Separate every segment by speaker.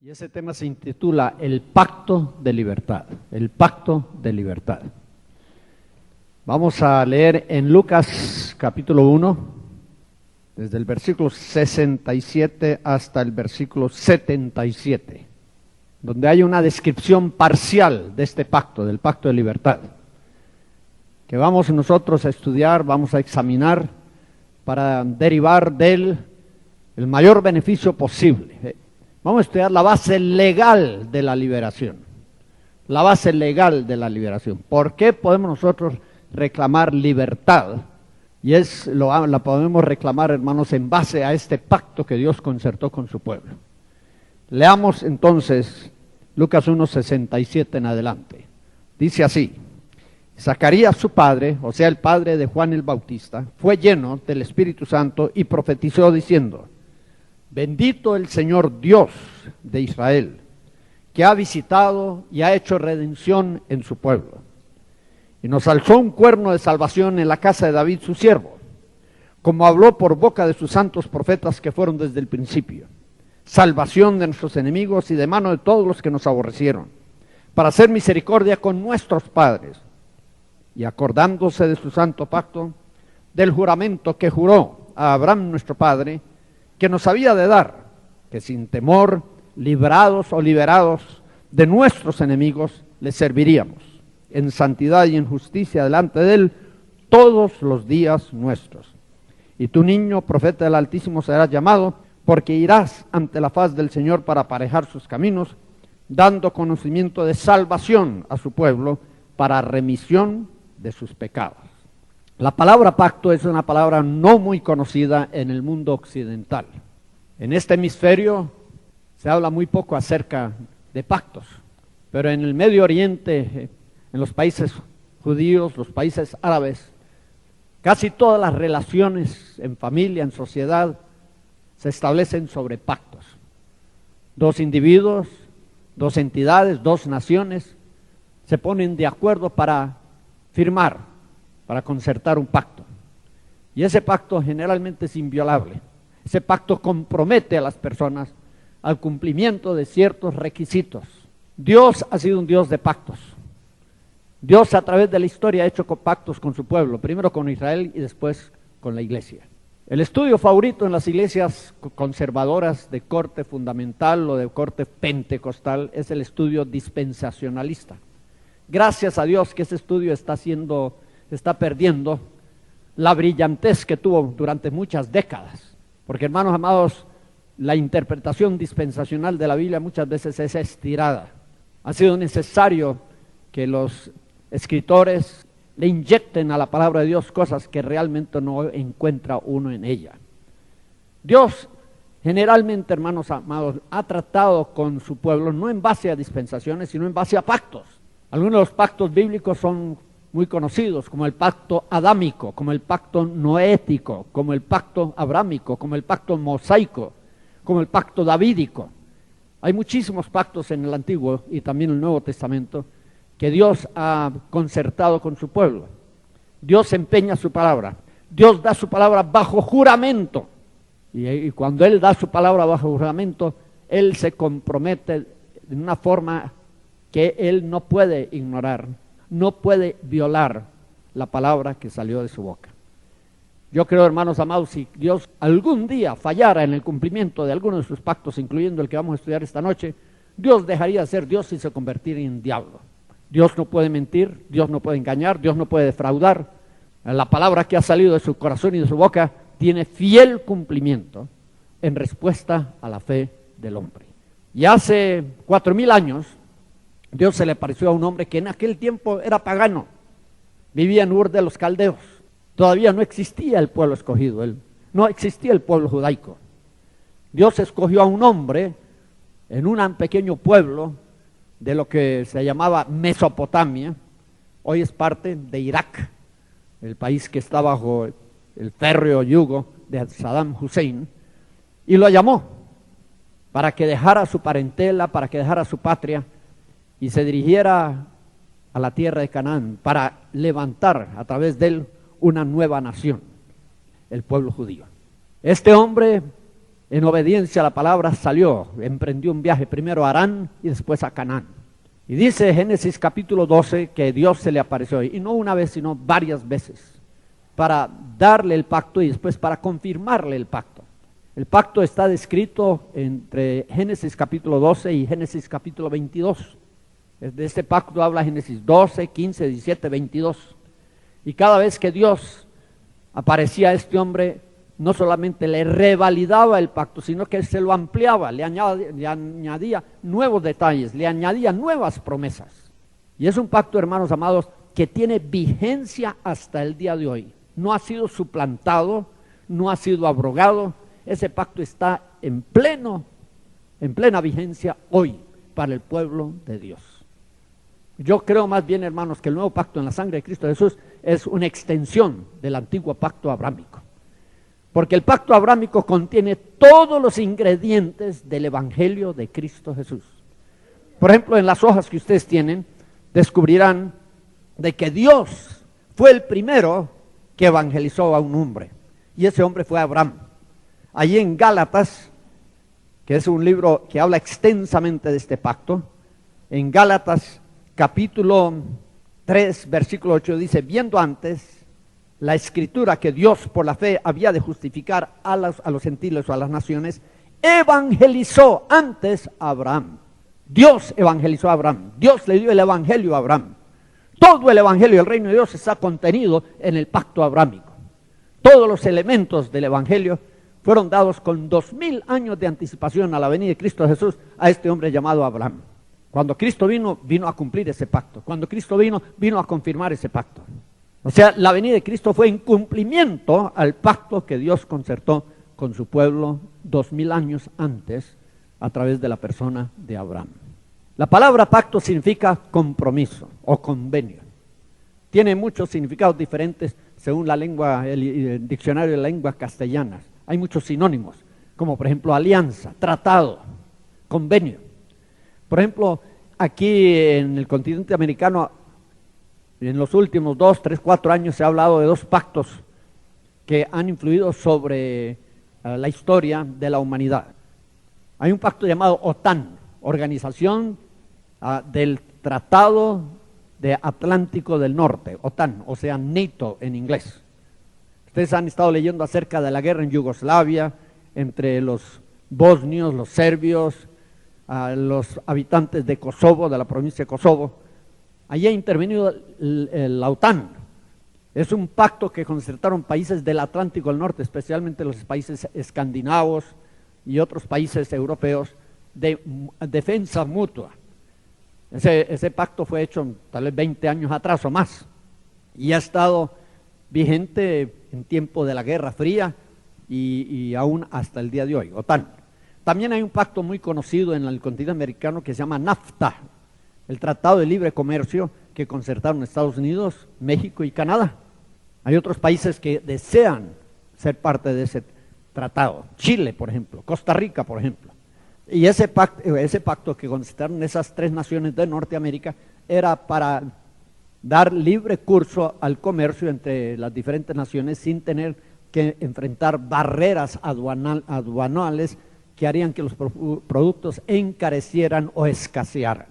Speaker 1: Y ese tema se intitula El Pacto de Libertad, el Pacto de Libertad. Vamos a leer en Lucas capítulo 1, desde el versículo 67 hasta el versículo 77, donde hay una descripción parcial de este pacto, del Pacto de Libertad, que vamos nosotros a estudiar, vamos a examinar para derivar de él el mayor beneficio posible. Vamos a estudiar la base legal de la liberación. La base legal de la liberación. ¿Por qué podemos nosotros reclamar libertad? Y la podemos reclamar, hermanos, en base a este pacto que Dios concertó con su pueblo. Leamos entonces Lucas 1:67 en adelante. Dice así: Zacarías su padre, o sea el padre de Juan el Bautista, fue lleno del Espíritu Santo y profetizó diciendo: Bendito el Señor Dios de Israel, que ha visitado y ha hecho redención en su pueblo, y nos alzó un cuerno de salvación en la casa de David su siervo, como habló por boca de sus santos profetas que fueron desde el principio, salvación de nuestros enemigos y de mano de todos los que nos aborrecieron, para hacer misericordia con nuestros padres, y acordándose de su santo pacto, del juramento que juró a Abraham nuestro padre, que nos había de dar, que sin temor, librados o liberados de nuestros enemigos, le serviríamos en santidad y en justicia delante de él todos los días nuestros. Y tu niño, profeta del Altísimo, serás llamado, porque irás ante la faz del Señor para aparejar sus caminos, dando conocimiento de salvación a su pueblo para remisión de sus pecados. La palabra pacto es una palabra no muy conocida en el mundo occidental. En este hemisferio se habla muy poco acerca de pactos, pero en el Medio Oriente, en los países judíos, los países árabes, casi todas las relaciones en familia, en sociedad, se establecen sobre pactos. Dos individuos, dos entidades, dos naciones se ponen de acuerdo para firmar, para concertar un pacto. Y ese pacto generalmente es inviolable. Ese pacto compromete a las personas al cumplimiento de ciertos requisitos. Dios ha sido un Dios de pactos. Dios a través de la historia ha hecho pactos con su pueblo, primero con Israel y después con la iglesia. El estudio favorito en las iglesias conservadoras de corte fundamental o de corte pentecostal es el estudio dispensacionalista. Gracias a Dios que ese estudio está perdiendo la brillantez que tuvo durante muchas décadas, porque, hermanos amados, la interpretación dispensacional de la Biblia muchas veces es estirada. Ha sido necesario que los escritores le inyecten a la palabra de Dios cosas que realmente no encuentra uno en ella. Dios generalmente, hermanos amados, ha tratado con su pueblo no en base a dispensaciones, sino en base a pactos. Algunos de los pactos bíblicos son muy conocidos, como el pacto adámico, como el pacto noético, como el pacto abrámico, como el pacto mosaico, como el pacto davídico. Hay muchísimos pactos en el Antiguo y también en el Nuevo Testamento que Dios ha concertado con su pueblo. Dios empeña su palabra. Dios da su palabra bajo juramento. Y cuando Él da su palabra bajo juramento, Él se compromete de una forma que Él no puede ignorar. No puede violar la palabra que salió de su boca. Yo creo, hermanos amados, si Dios algún día fallara en el cumplimiento de alguno de sus pactos, incluyendo el que vamos a estudiar esta noche, Dios dejaría de ser Dios y se convertiría en diablo. Dios no puede mentir, Dios no puede engañar, Dios no puede defraudar. La palabra que ha salido de su corazón y de su boca tiene fiel cumplimiento en respuesta a la fe del hombre. Y hace 4000 años, Dios se le apareció a un hombre que en aquel tiempo era pagano, vivía en Ur de los Caldeos. Todavía no existía el pueblo escogido, no existía el pueblo judaico. Dios escogió a un hombre en un pequeño pueblo de lo que se llamaba Mesopotamia, hoy es parte de Irak, el país que está bajo el férreo yugo de Saddam Hussein, y lo llamó para que dejara su parentela, para que dejara su patria, y se dirigiera a la tierra de Canaán para levantar a través de él una nueva nación, el pueblo judío. Este hombre en obediencia a la palabra salió, emprendió un viaje primero a Harán y después a Canaán. Y dice Génesis capítulo 12 que Dios se le apareció, y no una vez, sino varias veces, para darle el pacto y después para confirmarle el pacto. El pacto está descrito entre Génesis capítulo 12 y Génesis capítulo 22. De este pacto habla Génesis 12, 15, 17, 22. Y cada vez que Dios aparecía a este hombre, no solamente le revalidaba el pacto, sino que se lo ampliaba, le añadía nuevos detalles, le añadía nuevas promesas. Y es un pacto, hermanos amados, que tiene vigencia hasta el día de hoy. No ha sido suplantado, no ha sido abrogado. Ese pacto está en plena vigencia hoy para el pueblo de Dios. Yo creo más bien, hermanos, que el nuevo pacto en la sangre de Cristo Jesús es una extensión del antiguo pacto abrámico. Porque el pacto abrámico contiene todos los ingredientes del evangelio de Cristo Jesús. Por ejemplo, en las hojas que ustedes tienen, descubrirán de que Dios fue el primero que evangelizó a un hombre. Y ese hombre fue Abraham. Allí en Gálatas, que es un libro que habla extensamente de este pacto, en Gálatas capítulo 3, versículo 8 dice: viendo antes la escritura que Dios por la fe había de justificar a los gentiles o a las naciones, evangelizó antes a Abraham. Dios evangelizó a Abraham, Dios le dio el evangelio a Abraham. Todo el evangelio del reino de Dios está contenido en el pacto abrámico. Todos los elementos del evangelio fueron dados con 2000 años de anticipación a la venida de Cristo Jesús a este hombre llamado Abraham. Cuando Cristo vino, vino a cumplir ese pacto. Cuando Cristo vino, vino a confirmar ese pacto. O sea, la venida de Cristo fue en cumplimiento al pacto que Dios concertó con su pueblo 2000 años antes a través de la persona de Abraham. La palabra pacto significa compromiso o convenio. Tiene muchos significados diferentes según la lengua, el diccionario de lenguas castellanas. Hay muchos sinónimos, como por ejemplo alianza, tratado, convenio. Por ejemplo, aquí en el continente americano, en los últimos 2, 3, 4 años se ha hablado de 2 pactos que han influido sobre la historia de la humanidad. Hay un pacto llamado OTAN, Organización del Tratado de Atlántico del Norte, OTAN, o sea, NATO en inglés. Ustedes han estado leyendo acerca de la guerra en Yugoslavia, entre los bosnios, los serbios, los habitantes de Kosovo, de la provincia de Kosovo. Allí ha intervenido la OTAN. Es un pacto que concertaron países del Atlántico del Norte, especialmente los países escandinavos y otros países europeos, de defensa mutua. Ese pacto fue hecho tal vez 20 años atrás o más, y ha estado vigente en tiempo de la Guerra Fría y aún hasta el día de hoy, OTAN. También hay un pacto muy conocido en el continente americano que se llama NAFTA, el Tratado de Libre Comercio que concertaron Estados Unidos, México y Canadá. Hay otros países que desean ser parte de ese tratado, Chile, por ejemplo, Costa Rica, por ejemplo. Y ese pacto que concertaron esas 3 naciones de Norteamérica era para dar libre curso al comercio entre las diferentes naciones sin tener que enfrentar barreras aduanales que harían que los productos encarecieran o escasearan.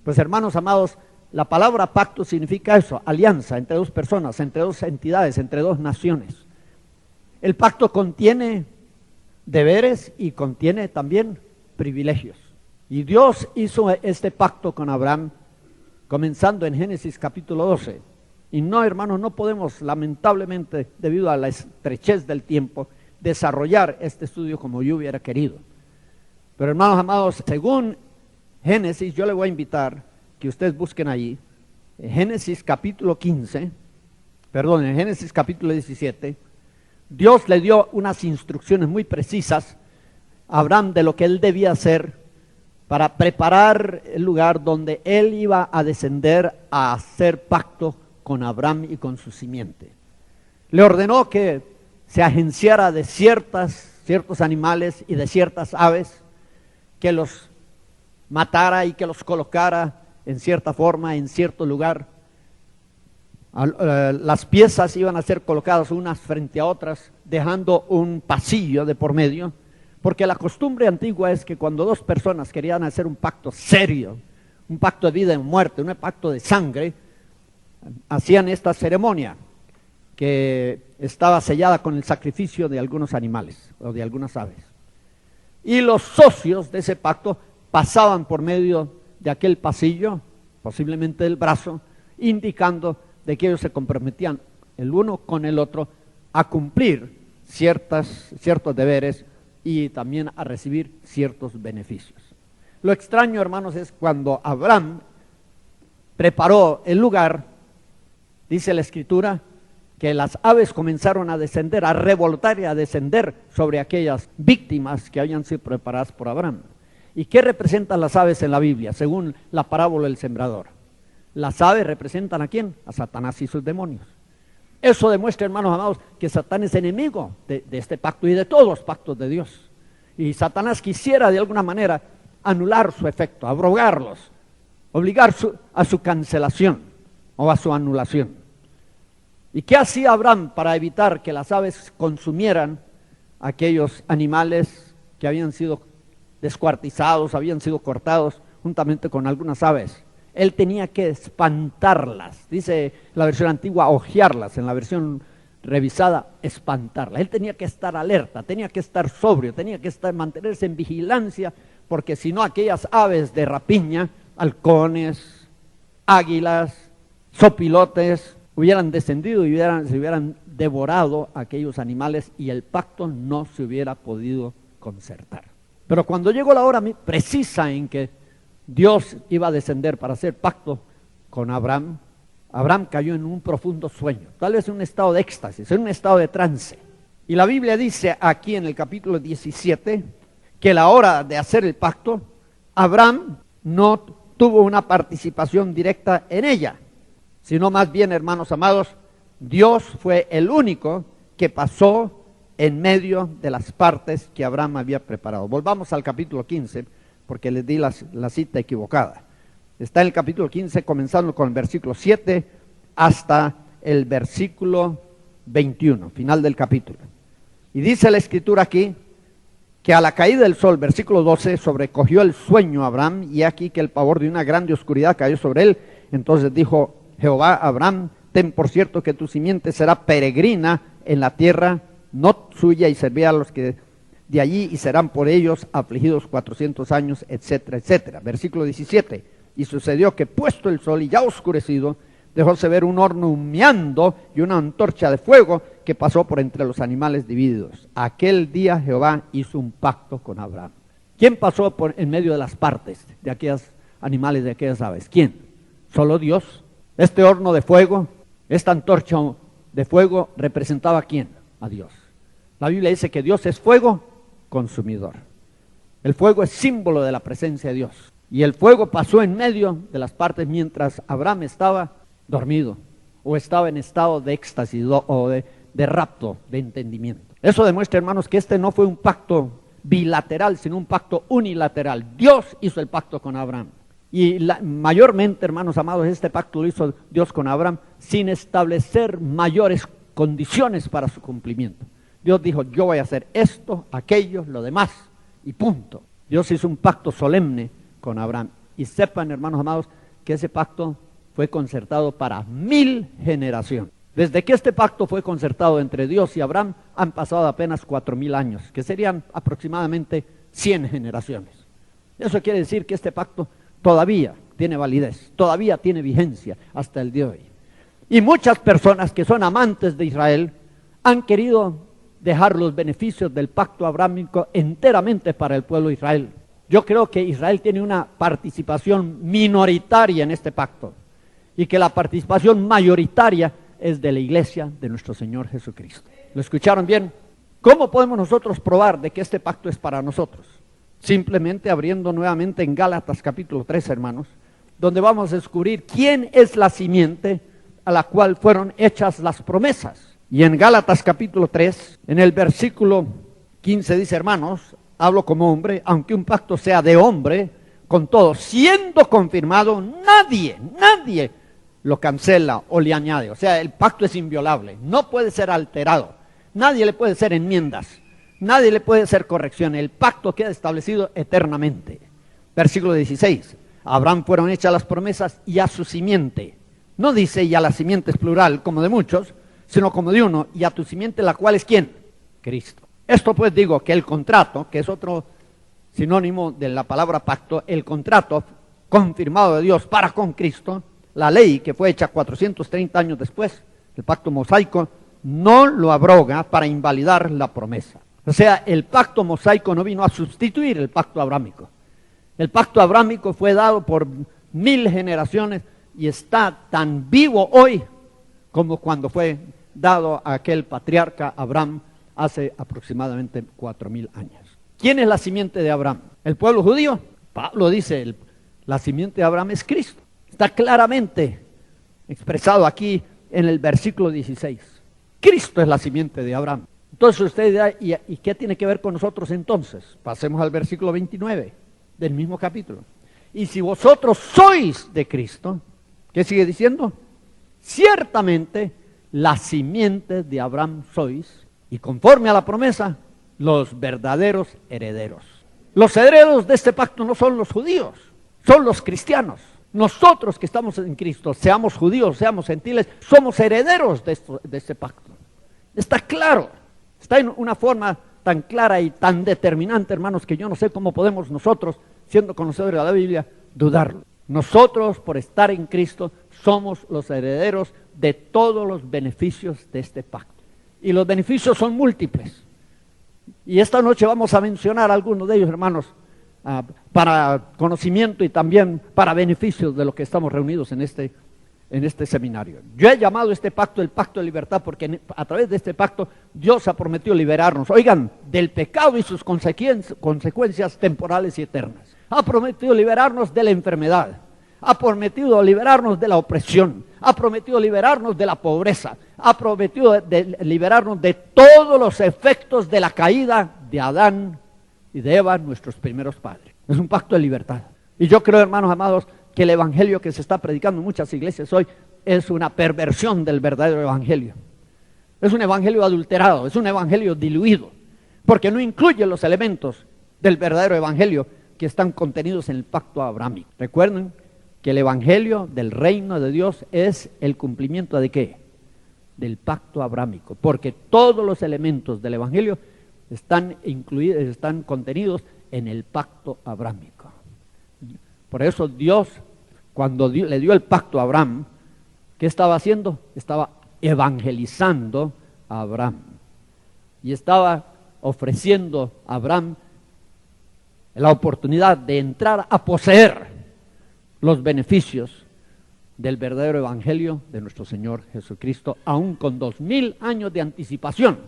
Speaker 1: Pues hermanos amados, la palabra pacto significa eso, alianza entre 2 personas, entre 2 entidades, entre 2 naciones. El pacto contiene deberes y contiene también privilegios. Y Dios hizo este pacto con Abraham comenzando en Génesis capítulo 12. Y no, hermanos, no podemos lamentablemente, debido a la estrechez del tiempo, desarrollar este estudio como yo hubiera querido. Pero hermanos amados, según Génesis, yo le voy a invitar que ustedes busquen allí, en Génesis capítulo 15, perdón, en Génesis capítulo 17, Dios le dio unas instrucciones muy precisas a Abraham de lo que él debía hacer para preparar el lugar donde él iba a descender a hacer pacto con Abraham y con su simiente. Le ordenó que se agenciara de ciertos animales y de ciertas aves, que los matara y que los colocara en cierta forma, en cierto lugar. Las piezas iban a ser colocadas unas frente a otras, dejando un pasillo de por medio, Porque la costumbre antigua es que cuando dos personas querían hacer un pacto serio, un pacto de vida y muerte, un pacto de sangre, hacían esta ceremonia que estaba sellada con el sacrificio de algunos animales o de algunas aves. Y los socios de ese pacto pasaban por medio de aquel pasillo, posiblemente del brazo, indicando de que ellos se comprometían el uno con el otro a cumplir ciertos deberes y también a recibir ciertos beneficios. Lo extraño, hermanos, es cuando Abraham preparó el lugar, dice la Escritura, que las aves comenzaron a descender, a revolotear y a descender sobre aquellas víctimas que habían sido preparadas por Abraham. ¿Y qué representan las aves en la Biblia, según la parábola del sembrador? Las aves representan ¿a quién? A Satanás y sus demonios. Eso demuestra, hermanos amados, que Satán es enemigo de este pacto y de todos los pactos de Dios. Y Satanás quisiera de alguna manera anular su efecto, abrogarlos, obligar a su cancelación o a su anulación. ¿Y qué hacía Abraham para evitar que las aves consumieran aquellos animales que habían sido descuartizados, habían sido cortados juntamente con algunas aves? Él tenía que espantarlas, dice la versión antigua, ojearlas, en la versión revisada, espantarlas. Él tenía que estar alerta, tenía que estar sobrio, tenía que mantenerse en vigilancia, porque si no aquellas aves de rapiña, halcones, águilas, zopilotes, hubieran descendido y se hubieran devorado a aquellos animales y el pacto no se hubiera podido concertar. Pero cuando llegó la hora precisa en que Dios iba a descender para hacer pacto con Abraham, Abraham cayó en un profundo sueño, tal vez en un estado de éxtasis, en un estado de trance. Y la Biblia dice aquí en el capítulo 17 que la hora de hacer el pacto, Abraham no tuvo una participación directa en ella, sino más bien, hermanos amados, Dios fue el único que pasó en medio de las partes que Abraham había preparado. Volvamos al capítulo 15, porque les di la cita equivocada. Está en el capítulo 15, comenzando con el versículo 7 hasta el versículo 21, final del capítulo. Y dice la Escritura aquí, que a la caída del sol, versículo 12, sobrecogió el sueño a Abraham, y aquí que el pavor de una grande oscuridad cayó sobre él. Entonces dijo Jehová a Abraham, ten por cierto que tu simiente será peregrina en la tierra, no suya, y servirá a los que de allí, y serán por ellos afligidos 400 años, etcétera, etcétera. Versículo 17, y sucedió que puesto el sol y ya oscurecido, dejóse ver un horno humeando y una antorcha de fuego que pasó por entre los animales divididos. Aquel día Jehová hizo un pacto con Abraham. ¿Quién pasó por en medio de las partes de aquellos animales, de aquellas aves? ¿Quién? ¿Solo Dios? Este horno de fuego, esta antorcha de fuego, ¿representaba a quién? A Dios. La Biblia dice que Dios es fuego consumidor. El fuego es símbolo de la presencia de Dios. Y el fuego pasó en medio de las partes mientras Abraham estaba dormido o estaba en estado de éxtasis o de rapto, de entendimiento. Eso demuestra, hermanos, que este no fue un pacto bilateral, sino un pacto unilateral. Dios hizo el pacto con Abraham. Y mayormente, hermanos amados, este pacto lo hizo Dios con Abraham sin establecer mayores condiciones para su cumplimiento. Dios dijo, yo voy a hacer esto, aquello, lo demás, y punto. Dios hizo un pacto solemne con Abraham. Y sepan, hermanos amados, que ese pacto fue concertado para 1000 generaciones. Desde que este pacto fue concertado entre Dios y Abraham, han pasado apenas 4000 años, que serían aproximadamente 100 generaciones. Eso quiere decir que este pacto todavía tiene validez, todavía tiene vigencia hasta el día de hoy. Y muchas personas que son amantes de Israel han querido dejar los beneficios del pacto abrámico enteramente para el pueblo de Israel. Yo creo que Israel tiene una participación minoritaria en este pacto y que la participación mayoritaria es de la iglesia de nuestro Señor Jesucristo. ¿Lo escucharon bien? ¿Cómo podemos nosotros probar de que este pacto es para nosotros? Simplemente abriendo nuevamente en Gálatas capítulo 3, hermanos, donde vamos a descubrir quién es la simiente a la cual fueron hechas las promesas. Y en Gálatas capítulo 3, en el versículo 15 dice, hermanos, hablo como hombre, aunque un pacto sea de hombre, con todo, siendo confirmado, nadie lo cancela o le añade. O sea, el pacto es inviolable, no puede ser alterado, nadie le puede hacer enmiendas, Nadie le puede hacer corrección. El pacto queda establecido eternamente. Versículo 16. A Abraham fueron hechas las promesas y a su simiente. No dice y a la simiente es plural, como de muchos, sino como de uno, y a tu simiente, la cual es ¿quién? Cristo. Esto pues digo que el contrato, que es otro sinónimo de la palabra pacto, el contrato confirmado de Dios para con Cristo, la ley que fue hecha 430 años después, el pacto mosaico, no lo abroga para invalidar la promesa. O sea, el pacto mosaico no vino a sustituir el pacto abrámico. El pacto abrámico fue dado por 1000 generaciones y está tan vivo hoy como cuando fue dado a aquel patriarca Abraham hace aproximadamente 4000 años. ¿Quién es la simiente de Abraham? ¿El pueblo judío? Pablo dice, la simiente de Abraham es Cristo. Está claramente expresado aquí en el versículo 16. Cristo es la simiente de Abraham. Entonces usted dirá, ¿y qué tiene que ver con nosotros entonces? Pasemos al versículo 29 del mismo capítulo. Y si vosotros sois de Cristo, ¿qué sigue diciendo? Ciertamente la simiente de Abraham sois, y conforme a la promesa, los verdaderos herederos. Los herederos de este pacto no son los judíos, son los cristianos. Nosotros que estamos en Cristo, seamos judíos, seamos gentiles, somos herederos de este pacto. Está claro, está en una forma tan clara y tan determinante, hermanos, que yo no sé cómo podemos nosotros, siendo conocedores de la Biblia, dudarlo. Nosotros, por estar en Cristo, somos los herederos de todos los beneficios de este pacto. Y los beneficios son múltiples. Y esta noche vamos a mencionar algunos de ellos, hermanos, para conocimiento y también para beneficios de los que estamos reunidos en este seminario. Yo he llamado este pacto el pacto de libertad porque a través de este pacto Dios ha prometido liberarnos, oigan, del pecado y sus consecuencias temporales y eternas. Ha prometido liberarnos de la enfermedad, ha prometido liberarnos de la opresión, ha prometido liberarnos de la pobreza, ha prometido liberarnos de todos los efectos de la caída de Adán y de Eva, nuestros primeros padres. Es un pacto de libertad. Y yo creo, hermanos amados, que el evangelio que se está predicando en muchas iglesias hoy es una perversión del verdadero evangelio. Es un evangelio adulterado, es un evangelio diluido, porque no incluye los elementos del verdadero evangelio que están contenidos en el pacto abrámico. Recuerden que el evangelio del reino de Dios es el cumplimiento ¿de qué? Del pacto abrámico, porque todos los elementos del evangelio están incluidos, están contenidos en el pacto abrámico. Por eso Dios, cuando le dio el pacto a Abraham, ¿qué estaba haciendo? Estaba evangelizando a Abraham y estaba ofreciendo a Abraham la oportunidad de entrar a poseer los beneficios del verdadero evangelio de nuestro Señor Jesucristo, aún con 2000 años de anticipación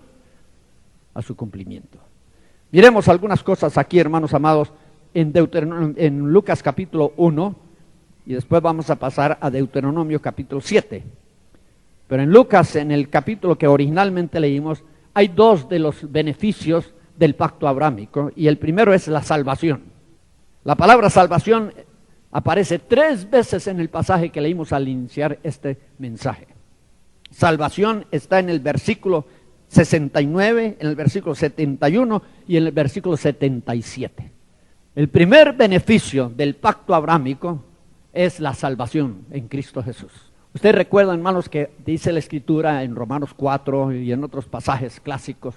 Speaker 1: a su cumplimiento. Miremos algunas cosas aquí, hermanos amados, en Lucas capítulo 1, y después vamos a pasar a Deuteronomio capítulo 7. Pero en Lucas, en el capítulo que originalmente leímos, hay dos de los beneficios del pacto abrámico, y el primero es la salvación. La palabra salvación aparece 3 veces en el pasaje que leímos al iniciar este mensaje. Salvación está en el versículo 69, en el versículo 71 y en el versículo 77. El primer beneficio del pacto abrámico es la salvación en Cristo Jesús. Ustedes recuerdan, hermanos, que dice la Escritura en Romanos 4 y en otros pasajes clásicos,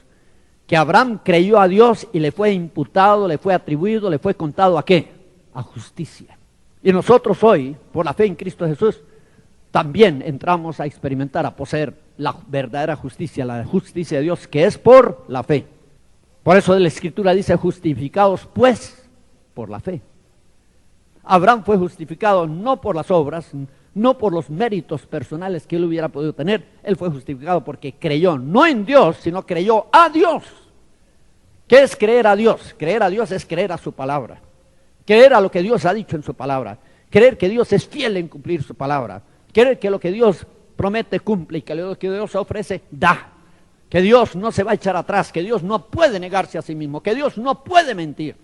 Speaker 1: que Abraham creyó a Dios y le fue imputado, le fue atribuido, le fue contado ¿a qué? A justicia. Y nosotros hoy, por la fe en Cristo Jesús, también entramos a experimentar, a poseer la verdadera justicia, la justicia de Dios, que es por la fe. Por eso la Escritura dice, justificados pues por la fe. Abraham fue justificado no por las obras, no por los méritos personales que él hubiera podido tener. Él fue justificado porque creyó, no en Dios, sino creyó a Dios. ¿Qué es creer a Dios? Creer a Dios es creer a su palabra. Creer a lo que Dios ha dicho en su palabra. Creer que Dios es fiel en cumplir su palabra. Creer que lo que Dios promete cumple y que lo que Dios ofrece da. Que Dios no se va a echar atrás, que Dios no puede negarse a sí mismo, que Dios no puede mentir.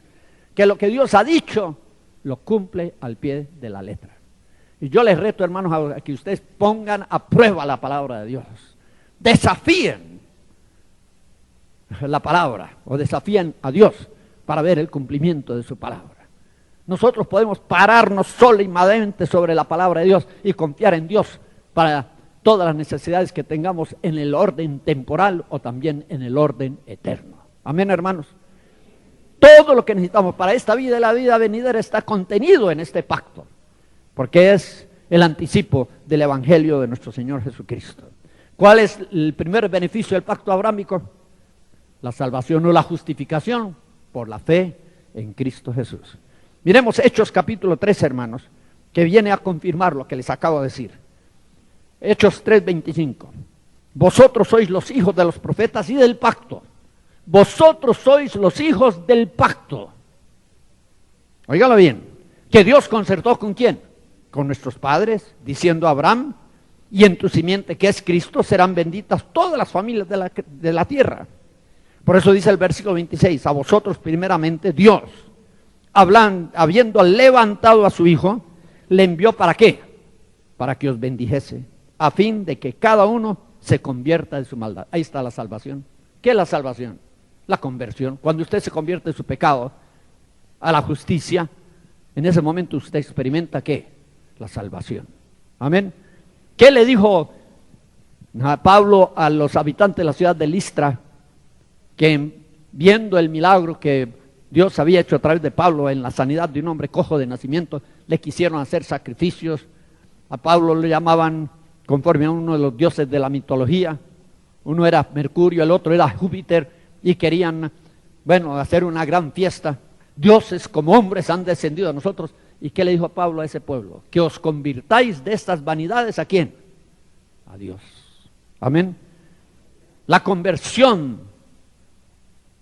Speaker 1: Que lo que Dios ha dicho lo cumple al pie de la letra. Y yo les reto, hermanos, a que ustedes pongan a prueba la palabra de Dios. Desafíen la palabra o desafían a Dios para ver el cumplimiento de su palabra. Nosotros podemos pararnos sólidamente sobre la palabra de Dios y confiar en Dios para todas las necesidades que tengamos en el orden temporal o también en el orden eterno. Amén, hermanos. Todo lo que necesitamos para esta vida y la vida venidera está contenido en este pacto, porque es el anticipo del evangelio de nuestro Señor Jesucristo. ¿Cuál es el primer beneficio del pacto abrámico? La salvación o la justificación por la fe en Cristo Jesús. Miremos Hechos capítulo 3, hermanos, que viene a confirmar lo que les acabo de decir. Hechos 3:25. Vosotros sois los hijos de los profetas y del pacto. Vosotros sois los hijos del pacto. Óigalo bien. Que Dios concertó ¿con quién? Con nuestros padres, diciendo a Abraham, y en tu simiente que es Cristo serán benditas todas las familias de la tierra. Por eso dice el versículo 26, a vosotros primeramente Dios, habiendo levantado a su Hijo, le envió ¿para qué? Para que os bendijese, a fin de que cada uno se convierta de su maldad. Ahí está la salvación. ¿Qué es la salvación? La conversión. Cuando usted se convierte de su pecado a la justicia, en ese momento usted experimenta ¿qué? La salvación. Amén. ¿Qué le dijo Pablo a los habitantes de la ciudad de Listra, que viendo el milagro que Dios había hecho a través de Pablo en la sanidad de un hombre cojo de nacimiento, le quisieron hacer sacrificios? A Pablo le llamaban conforme a uno de los dioses de la mitología. Uno era Mercurio, el otro era Júpiter, y querían, hacer una gran fiesta. Dioses como hombres han descendido a nosotros. ¿Y qué le dijo a Pablo a ese pueblo? Que os convirtáis de estas vanidades ¿a quién? A Dios. Amén. La conversión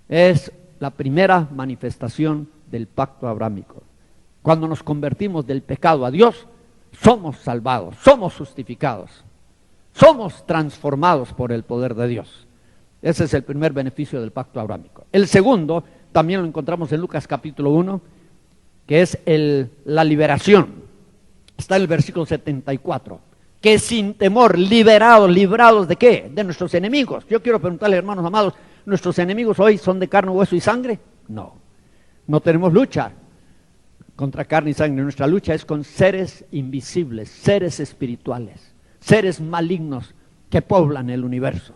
Speaker 1: es la primera manifestación del pacto abrámico. Cuando nos convertimos del pecado a Dios, somos salvados, somos justificados, somos transformados por el poder de Dios. Ese es el primer beneficio del pacto abrámico. El segundo, también lo encontramos en Lucas capítulo 1, que es la liberación. Está en el versículo 74. Que sin temor, librados ¿de qué? De nuestros enemigos. Yo quiero preguntarle, hermanos amados, ¿nuestros enemigos hoy son de carne, hueso y sangre? No. No tenemos lucha contra carne y sangre. Nuestra lucha es con seres invisibles, seres espirituales, seres malignos que poblan el universo.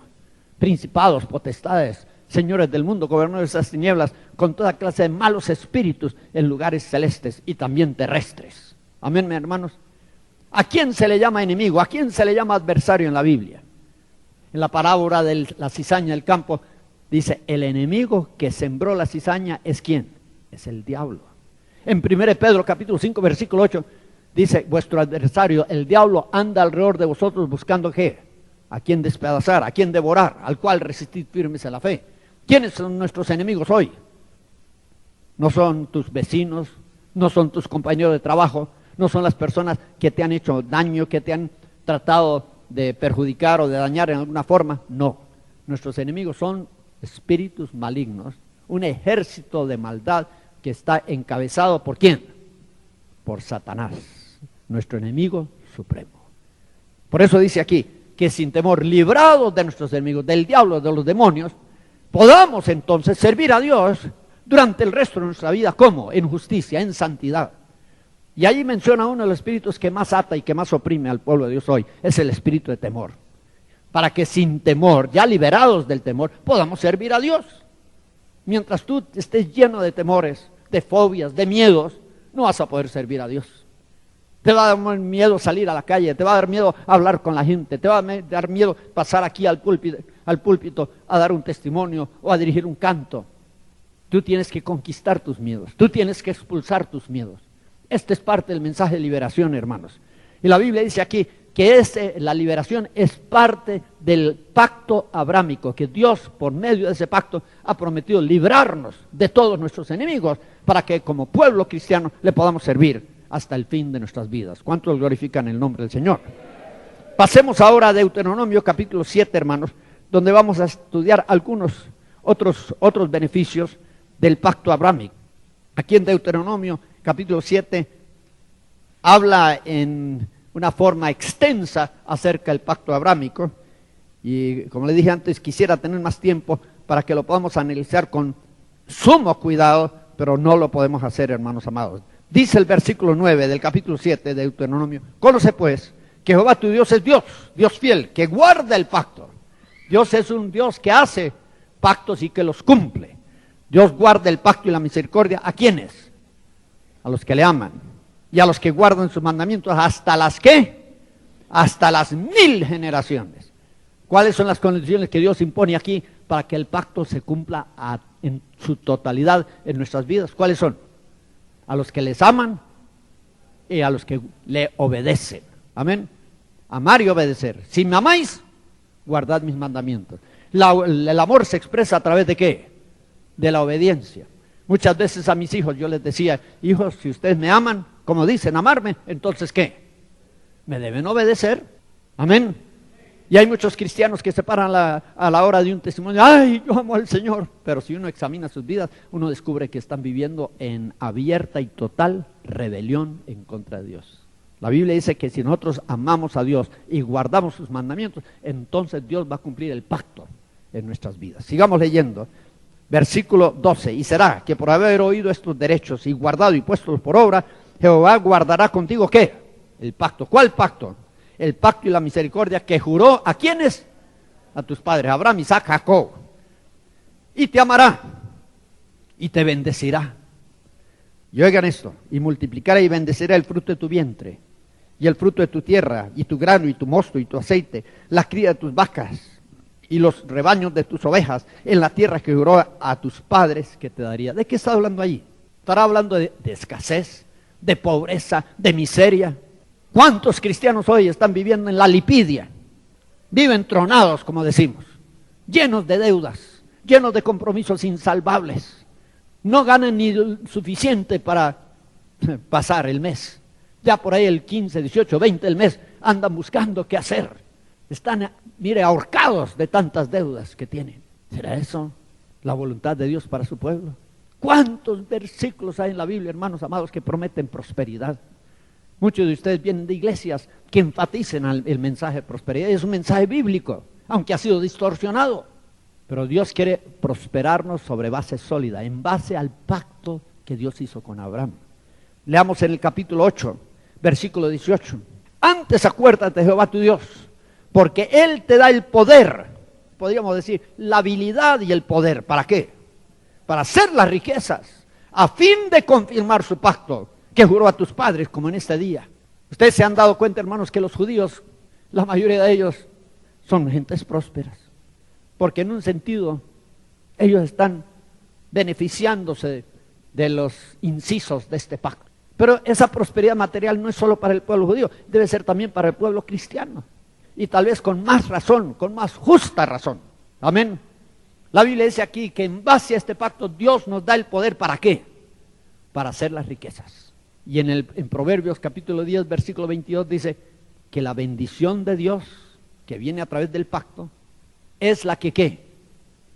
Speaker 1: Principados, potestades, señores del mundo, gobernadores de esas tinieblas, con toda clase de malos espíritus en lugares celestes y también terrestres. Amén, mis hermanos. ¿A quién se le llama enemigo? ¿A quién se le llama adversario en la Biblia? En la parábola de la cizaña del campo, dice, el enemigo que sembró la cizaña es ¿quién? Es el diablo. En 1 Pedro capítulo 5, versículo 8, dice, vuestro adversario, el diablo, anda alrededor de vosotros buscando ¿qué? A quién despedazar, a quién devorar, al cual resistid firmes en la fe. ¿Quiénes son nuestros enemigos hoy? No son tus vecinos, no son tus compañeros de trabajo, no son las personas que te han hecho daño, que te han tratado de perjudicar o de dañar en alguna forma. No, nuestros enemigos son espíritus malignos, un ejército de maldad que está encabezado ¿por quién? Por Satanás, nuestro enemigo supremo. Por eso dice aquí, que sin temor, librados de nuestros enemigos, del diablo, de los demonios, podamos entonces servir a Dios durante el resto de nuestra vida. ¿Cómo? En justicia, en santidad. Y allí menciona uno de los espíritus que más ata y que más oprime al pueblo de Dios hoy, es el espíritu de temor. Para que sin temor, ya liberados del temor, podamos servir a Dios. Mientras tú estés lleno de temores, de fobias, de miedos, no vas a poder servir a Dios. Te va a dar miedo salir a la calle, te va a dar miedo hablar con la gente, te va a dar miedo pasar aquí al púlpito a dar un testimonio o a dirigir un canto. Tú tienes que conquistar tus miedos, tú tienes que expulsar tus miedos. Este es parte del mensaje de liberación, hermanos. Y la Biblia dice aquí que la liberación es parte del pacto abrámico, que Dios por medio de ese pacto ha prometido librarnos de todos nuestros enemigos para que como pueblo cristiano le podamos servir hasta el fin de nuestras vidas. ¿Cuántos glorifican el nombre del Señor? Pasemos ahora a Deuteronomio capítulo 7, hermanos, donde vamos a estudiar algunos otros beneficios del pacto abrámico. Aquí en Deuteronomio capítulo 7 habla en una forma extensa acerca del pacto abrámico, y como le dije antes, quisiera tener más tiempo para que lo podamos analizar con sumo cuidado, pero no lo podemos hacer, hermanos amados. Dice el versículo 9 del capítulo 7 de Deuteronomio: conoce pues que Jehová tu Dios es Dios, Dios fiel, que guarda el pacto. Dios es un Dios que hace pactos y que los cumple. Dios guarda el pacto y la misericordia. ¿A quiénes? A los que le aman y a los que guardan sus mandamientos. ¿Hasta las qué? Hasta las 1000 generaciones. ¿Cuáles son las condiciones que Dios impone aquí para que el pacto se cumpla en su totalidad en nuestras vidas? ¿Cuáles son? A los que les aman y a los que le obedecen. Amén. Amar y obedecer. Si me amáis, guardad mis mandamientos. El amor se expresa a través de ¿qué? De la obediencia. Muchas veces a mis hijos yo les decía: hijos, si ustedes me aman, como dicen amarme, entonces ¿qué? Me deben obedecer. Amén. Y hay muchos cristianos que se paran a la hora de un testimonio: ay, yo amo al Señor. Pero si uno examina sus vidas, uno descubre que están viviendo en abierta y total rebelión en contra de Dios. La Biblia dice que si nosotros amamos a Dios y guardamos sus mandamientos, entonces Dios va a cumplir el pacto en nuestras vidas. Sigamos leyendo. Versículo 12: y será que por haber oído estos derechos y guardado y puestos por obra, Jehová guardará contigo ¿qué? El pacto. ¿Cuál pacto? El pacto y la misericordia que juró ¿a quiénes? A tus padres, Abraham, Isaac, Jacob. Y te amará y te bendecirá. Y oigan esto: y multiplicará y bendecirá el fruto de tu vientre y el fruto de tu tierra, y tu grano, y tu mosto, y tu aceite, la cría de tus vacas, y los rebaños de tus ovejas, en la tierra que juró a tus padres que te daría. ¿De qué está hablando allí? Estará hablando de escasez, de pobreza, de miseria. ¿Cuántos cristianos hoy están viviendo en la lipidia? Viven tronados, como decimos, llenos de deudas, llenos de compromisos insalvables. No ganan ni suficiente para pasar el mes. Ya por ahí el 15, 18, 20 del mes andan buscando qué hacer. Están, mire, ahorcados de tantas deudas que tienen. ¿Será eso la voluntad de Dios para su pueblo? ¿Cuántos versículos hay en la Biblia, hermanos amados, que prometen prosperidad? Muchos de ustedes vienen de iglesias que enfatizan el mensaje de prosperidad. Es un mensaje bíblico, aunque ha sido distorsionado. Pero Dios quiere prosperarnos sobre base sólida, en base al pacto que Dios hizo con Abraham. Leamos en el capítulo 8, versículo 18. Antes acuérdate de Jehová tu Dios, porque Él te da el poder, podríamos decir, la habilidad y el poder. ¿Para qué? Para hacer las riquezas, a fin de confirmar su pacto que juró a tus padres, como en este día. Ustedes se han dado cuenta, hermanos, que los judíos, la mayoría de ellos, son gentes prósperas. Porque en un sentido, ellos están beneficiándose de los incisos de este pacto. Pero esa prosperidad material no es solo para el pueblo judío, debe ser también para el pueblo cristiano. Y tal vez con más razón, con más justa razón. Amén. La Biblia dice aquí que en base a este pacto Dios nos da el poder, ¿para qué? Para hacer las riquezas. Y en Proverbios capítulo 10, versículo 22 dice que la bendición de Dios que viene a través del pacto es la que ¿qué?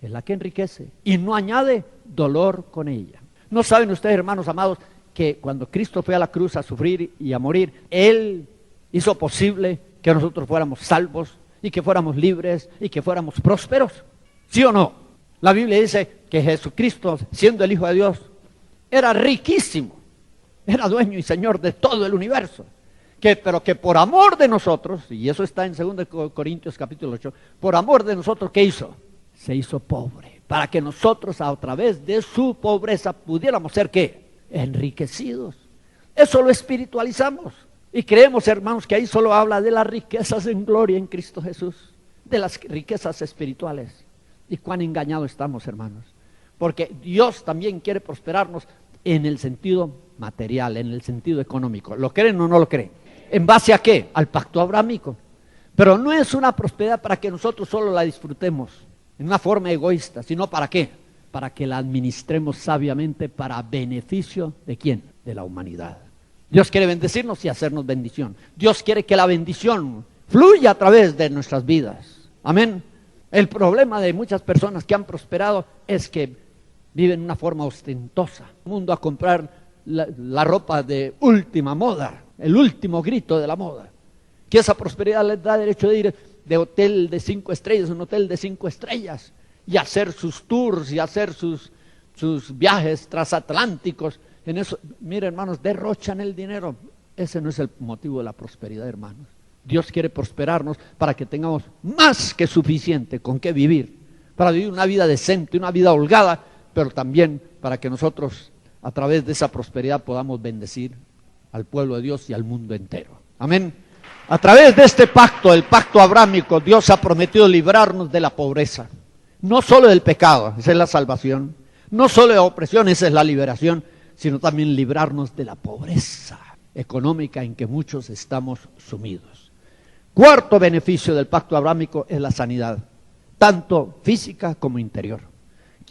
Speaker 1: Es la que enriquece y no añade dolor con ella. ¿No saben ustedes, hermanos amados, que cuando Cristo fue a la cruz a sufrir y a morir, Él hizo posible que nosotros fuéramos salvos y que fuéramos libres y que fuéramos prósperos? ¿Sí o no? La Biblia dice que Jesucristo, siendo el Hijo de Dios, era riquísimo, era dueño y señor de todo el universo, pero que por amor de nosotros, y eso está en 2 Corintios capítulo 8, por amor de nosotros, ¿qué hizo? Se hizo pobre, para que nosotros a través de su pobreza pudiéramos ser ¿qué? Enriquecidos. Eso lo espiritualizamos y creemos, hermanos, que ahí solo habla de las riquezas en gloria en Cristo Jesús, de las riquezas espirituales. Y cuán engañados estamos, hermanos, porque Dios también quiere prosperarnos en el sentido material, en el sentido económico. ¿Lo creen o no lo creen? ¿En base a qué? Al pacto abrámico. Pero no es una prosperidad para que nosotros solo la disfrutemos en una forma egoísta, sino ¿para qué? Para que la administremos sabiamente para beneficio ¿de quién? De la humanidad. Dios quiere bendecirnos y hacernos bendición. Dios quiere que la bendición fluya a través de nuestras vidas. Amén. El problema de muchas personas que han prosperado es que viven de una forma ostentosa. El mundo a comprar la ropa de última moda, el último grito de la moda. Que esa prosperidad les da derecho de ir de hotel de 5 estrellas a un hotel de 5 estrellas. y hacer sus tours y hacer sus viajes transatlánticos. En eso, mire hermanos, derrochan el dinero. Ese no es el motivo de la prosperidad, hermanos. Dios quiere prosperarnos para que tengamos más que suficiente con qué vivir, para vivir una vida decente, una vida holgada, pero también para que nosotros a través de esa prosperidad podamos bendecir al pueblo de Dios y al mundo entero. Amén. A través de este pacto, el pacto abrámico, Dios ha prometido librarnos de la pobreza. No solo del pecado, esa es la salvación. No solo de la opresión, esa es la liberación, sino también librarnos de la pobreza económica en que muchos estamos sumidos. Cuarto beneficio del pacto abrámico es la sanidad, tanto física como interior.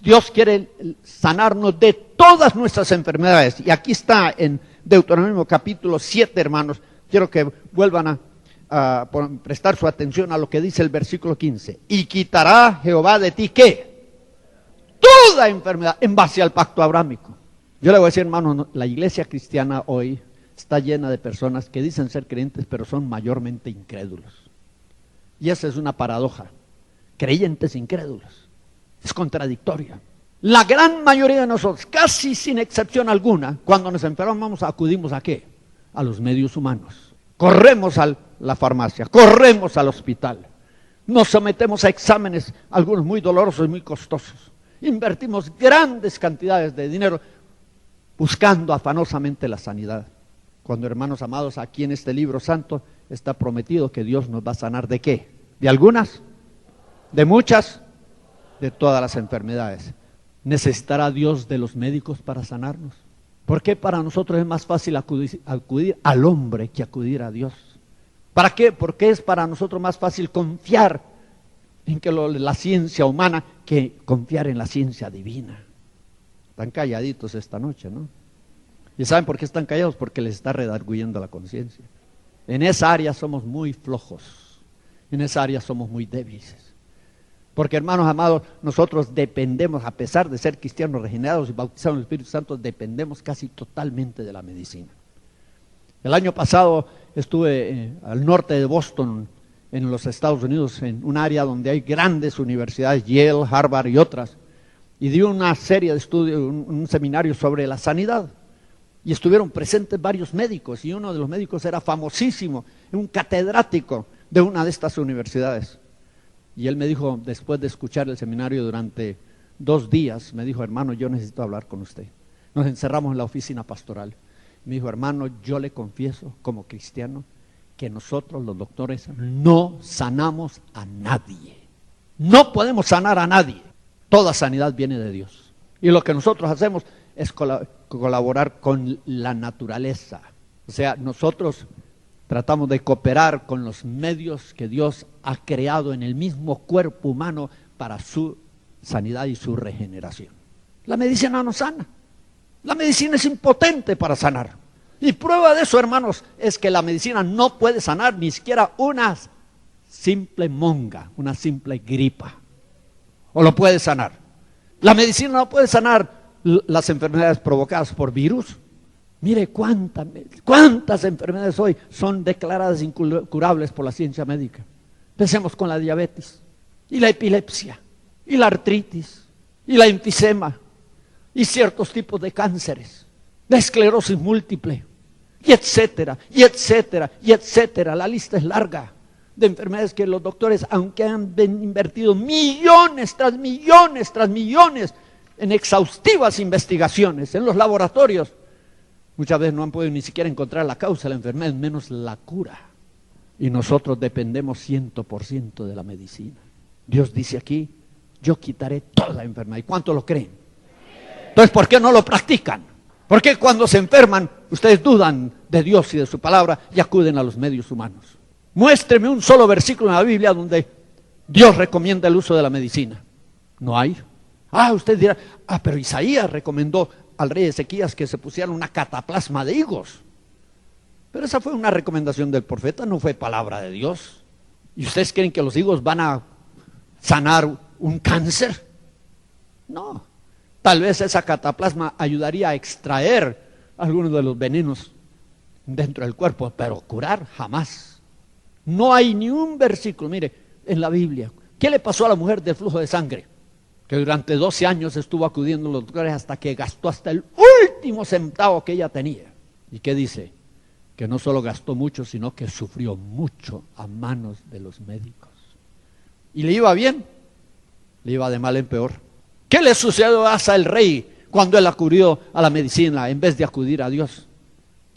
Speaker 1: Dios quiere sanarnos de todas nuestras enfermedades. Y aquí está en Deuteronomio capítulo 7, hermanos. Quiero que vuelvan a prestar su atención a lo que dice el versículo 15. Y quitará Jehová de ti, ¿qué? Toda enfermedad, en base al pacto abrámico. Yo le voy a decir, hermanos, la iglesia cristiana hoy está llena de personas que dicen ser creyentes, pero son mayormente incrédulos. Y esa es una paradoja. Creyentes incrédulos. Es contradictoria. La gran mayoría de nosotros, casi sin excepción alguna, cuando nos enfermamos acudimos ¿a qué? A los medios humanos. Corremos a la farmacia, corremos al hospital, nos sometemos a exámenes, algunos muy dolorosos y muy costosos. Invertimos grandes cantidades de dinero buscando afanosamente la sanidad. Cuando, hermanos amados, aquí en este libro santo está prometido que Dios nos va a sanar ¿de qué? ¿De algunas? ¿De muchas? De todas las enfermedades. ¿Necesitará Dios de los médicos para sanarnos? ¿Por qué para nosotros es más fácil acudir al hombre que acudir a Dios? ¿Para qué? Porque es para nosotros más fácil confiar en que la ciencia humana que confiar en la ciencia divina. Están calladitos esta noche, ¿no? ¿Y saben por qué están callados? Porque les está redarguyendo la conciencia. En esa área somos muy flojos, en esa área somos muy débiles. Porque, hermanos amados, nosotros dependemos, a pesar de ser cristianos regenerados y bautizados en el Espíritu Santo, dependemos casi totalmente de la medicina. El año pasado estuve al norte de Boston, en los Estados Unidos, en un área donde hay grandes universidades, Yale, Harvard y otras, y di una serie de estudios, un seminario sobre la sanidad. Y estuvieron presentes varios médicos, y uno de los médicos era famosísimo, un catedrático de una de estas universidades. Y él me dijo, después de escuchar el seminario durante 2 días, me dijo, hermano, yo necesito hablar con usted. Nos encerramos en la oficina pastoral. Me dijo, hermano, yo le confieso como cristiano que nosotros los doctores no sanamos a nadie. No podemos sanar a nadie. Toda sanidad viene de Dios. Y lo que nosotros hacemos es colaborar con la naturaleza. O sea, nosotros tratamos de cooperar con los medios que Dios ha creado en el mismo cuerpo humano para su sanidad y su regeneración. La medicina no sana. La medicina es impotente para sanar. Y prueba de eso, hermanos, es que la medicina no puede sanar ni siquiera una simple monga, una simple gripa. ¿O lo puede sanar? La medicina no puede sanar las enfermedades provocadas por virus. Mire cuántas enfermedades hoy son declaradas incurables por la ciencia médica. Pensemos con la diabetes, y la epilepsia, y la artritis, y la enfisema, y ciertos tipos de cánceres, la esclerosis múltiple, y etcétera, y etcétera, y etcétera. La lista es larga de enfermedades que los doctores, aunque han invertido millones tras millones tras millones en exhaustivas investigaciones en los laboratorios, muchas veces no han podido ni siquiera encontrar la causa de la enfermedad, menos la cura. Y nosotros dependemos 100% de la medicina. Dios dice aquí, yo quitaré toda enfermedad. ¿Y cuánto lo creen? Entonces, ¿por qué no lo practican? ¿Por qué cuando se enferman ustedes dudan de Dios y de su palabra y acuden a los medios humanos? Muéstreme un solo versículo en la Biblia donde Dios recomienda el uso de la medicina. No hay. Usted dirá, pero Isaías recomendó al rey Ezequías que se pusiera una cataplasma de higos. Pero esa fue una recomendación del profeta, no fue palabra de Dios. ¿Y ustedes creen que los higos van a sanar un cáncer? No. Tal vez esa cataplasma ayudaría a extraer algunos de los venenos dentro del cuerpo, pero curar jamás. No hay ni un versículo, mire, en la Biblia. ¿Qué le pasó a la mujer del flujo de sangre? que durante 12 años estuvo acudiendo a los doctores hasta que gastó hasta el último centavo que ella tenía. ¿Y qué dice? Que no solo gastó mucho, sino que sufrió mucho a manos de los médicos. ¿Y le iba bien? Le iba de mal en peor. ¿Qué le sucedió a Asa el rey cuando él acudió a la medicina en vez de acudir a Dios?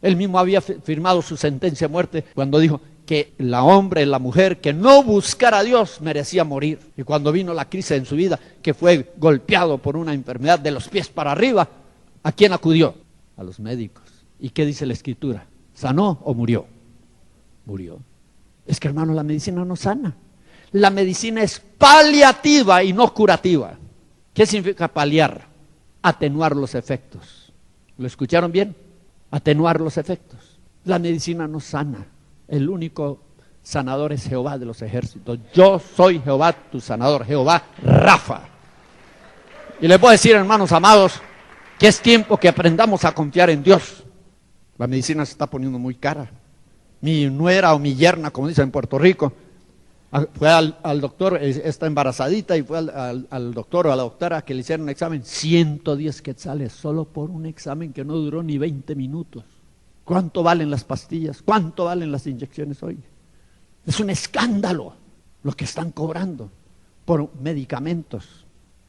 Speaker 1: Él mismo había firmado su sentencia de muerte cuando dijo que la mujer que no buscara a Dios merecía morir. Y cuando vino la crisis en su vida, que fue golpeado por una enfermedad de los pies para arriba, ¿a quién acudió? A los médicos. ¿Y qué dice la Escritura? ¿Sanó o murió? Murió. Es que, hermano, la medicina no sana. La medicina es paliativa y no curativa. ¿Qué significa paliar? Atenuar los efectos. ¿Lo escucharon bien? Atenuar los efectos. La medicina no sana. El único sanador es Jehová de los ejércitos. Yo soy Jehová tu sanador, Jehová Rafa. Y les voy a decir, hermanos amados, que es tiempo que aprendamos a confiar en Dios. La medicina se está poniendo muy cara. Mi nuera o mi yerna, como dicen en Puerto Rico, fue al doctor, está embarazadita, y fue al doctor o a la doctora que le hicieron un examen. 110 quetzales solo por un examen que no duró ni 20 minutos. ¿Cuánto valen las pastillas? ¿Cuánto valen las inyecciones hoy? Es un escándalo lo que están cobrando por medicamentos.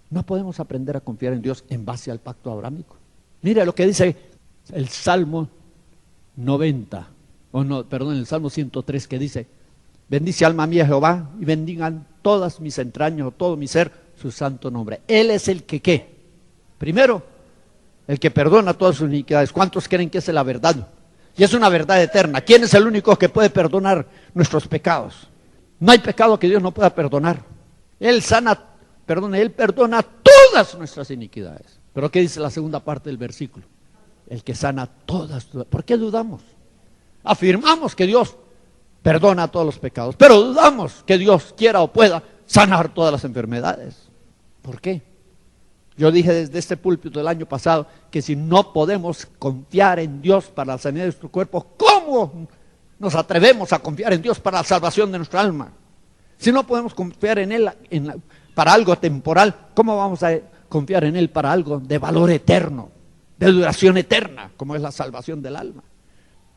Speaker 1: No podemos aprender a confiar en Dios en base al pacto abrámico. Mire lo que dice el Salmo 90, el Salmo 103, que dice: bendice alma mía Jehová, y bendigan todas mis entrañas o todo mi ser su santo nombre. Él es el que, ¿qué? Primero, el que perdona todas sus iniquidades. ¿Cuántos creen que esa es la verdad? Y es una verdad eterna. ¿Quién es el único que puede perdonar nuestros pecados? No hay pecado que Dios no pueda perdonar. Él perdona todas nuestras iniquidades. Pero ¿qué dice la segunda parte del versículo? El que sana todas. ¿Por qué dudamos? Afirmamos que Dios perdona todos los pecados, pero dudamos que Dios quiera o pueda sanar todas las enfermedades. ¿Por qué? Yo dije desde este púlpito el año pasado que si no podemos confiar en Dios para la sanidad de nuestro cuerpo, ¿cómo nos atrevemos a confiar en Dios para la salvación de nuestra alma? Si no podemos confiar en Él para algo temporal, ¿cómo vamos a confiar en Él para algo de valor eterno, de duración eterna, como es la salvación del alma?